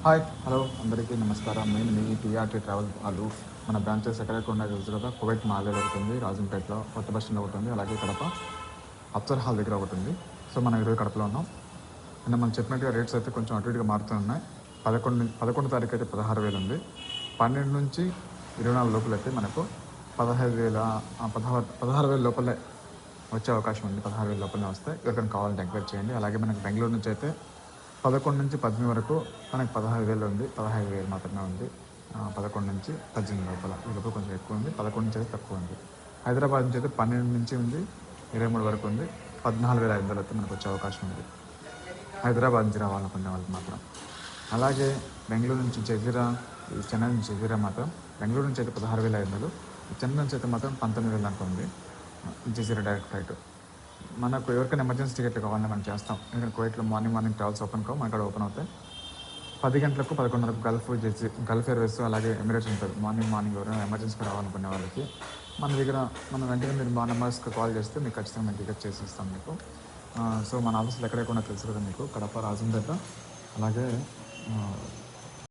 Hi hello అందరికీ నమస్కారం. నేను మీ టీఆర్టీ ట్రావెల్ వాళ్ళు. మన బ్రాంచెస్ ఎక్కడెక్కడ ఉన్నాయో తెలుసు కదా. కువైట్ మాల్లో ఒకటి ఉంది, రాజంపేటలో కొత్త బస్ స్టాండ్లో ఒకటి ఉంది, అలాగే కడప అప్సర్ హాల్ దగ్గర ఒకటి ఉంది. సో మనం ఈరోజు కడపలో ఉన్నాం. అండ్ మనం చెప్పినట్టుగా రేట్స్ అయితే కొంచెం అటు ఇటుగా మారుతూ ఉన్నాయి. 11 తారీఖు అయితే 16,000 ఉంది. 12 నుంచి 24 లోపల అయితే మనకు 15,000 16,000 లోపలే వచ్చే అవకాశం ఉంది. 16,000 లోపలనే వస్తాయి. ఎవరికైనా కావాలంటే ఎంక్వైరీ చేయండి. అలాగే మనకి బెంగళూరు నుంచి అయితే 11 నుంచి 18 వరకు మనకి 16,000 ఉంది. 15,000 మాత్రమే ఉంది. 11 నుంచి 18 లోపల ఈ లోపల కొంచెం ఎక్కువ ఉంది. 11 నుంచి అయితే తక్కువ ఉంది. హైదరాబాద్ నుంచి అయితే 12 నుంచి ఉంది, 23 వరకు ఉంది. 14,500 అయితే మనకు వచ్చే అవకాశం ఉంది హైదరాబాద్ నుంచి రావాలనుకునే వాళ్ళకి మాత్రం. అలాగే బెంగళూరు నుంచి జజీరా, చెన్నై నుంచి జజీరా మాత్రం బెంగళూరు నుంచి అయితే 16,500, చెన్నై నుంచి అయితే మాత్రం 19,000 దాకా ఉంది జజీరా డైరెక్ట్ ఫ్లైట్. మనకు ఎవరికైనా ఎమర్జెన్సీ టికెట్లు కావాలని మనం చేస్తాం. ఎందుకంటే కువైట్లో మార్నింగ్ ట్రావెల్స్ ఓపెన్ కావు, మన ఇక్కడ ఓపెన్ అవుతాయి. 10 గంటలకు 11:30 గల్ఫ్ ఎయిర్వేస్ అలాగే ఎమిరేట్స్ ఉంటుంది. మార్నింగ్ ఎవరైనా ఎమర్జెన్సీగా రావాలనుకునే వాళ్ళకి మన దగ్గర మనం వెంటనే మీరు మా నెంబర్స్కి కాల్ చేస్తే మీకు ఖచ్చితంగా మేము టికెట్ చేసి ఇస్తాం మీకు. సో మన ఆఫీస్లో ఎక్కడెక్కడ తెలుసు కదా మీకు, కడప, రాజంపేట, అలాగే